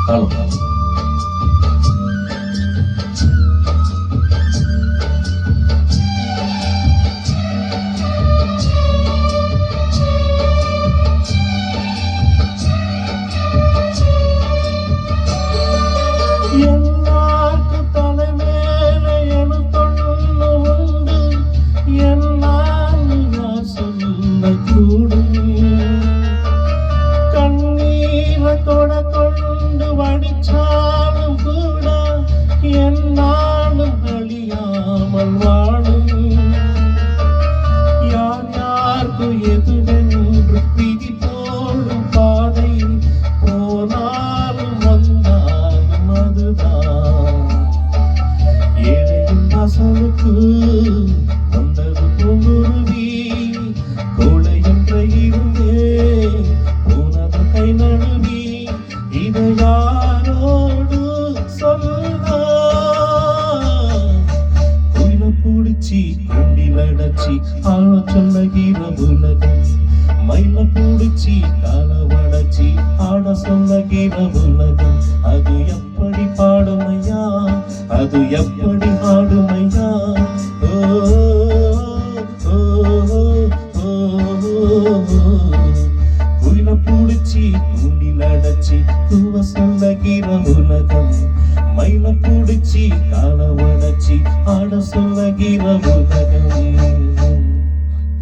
காலம். எல்லாருக்கு தலைமேல எழுத்தொன்னு உண்டு, எல்லாம் நான் சொல்லக்கூடும். கண்ணீரை கொண்டு வடிச்சாலும் கூட என்னாலும் அழியாமல் வாழும். யார் யாருக்கு எதுவென்று விதி போடும் பாதை போனாலும் வந்தாலும் அதுதான். ஏழையின் வாசலுக்கு வந்தது பூங்குருவி, கோடை என்ற இருந்தே போனது கை நழுவி. இதை யாரோடு சொல்ல? குயில பூடிச்சி குண்டில் அடைச்சி ஆழ சொல்லுகிற உலகம், மயில பூடிச்சி காலவடைச்சி ஆட சொல்லுகிற உலகம். அது எப்படி பாடுமையா, அது எப்படி ஆடுமையா? குயில பூடிச்சி குண்டில் அடைச்சி கூவ சொல்லுகிற உலகம், மயில பூடிச்சி காலவடைச்சி ஆட சொல்லுகிற உலகம்.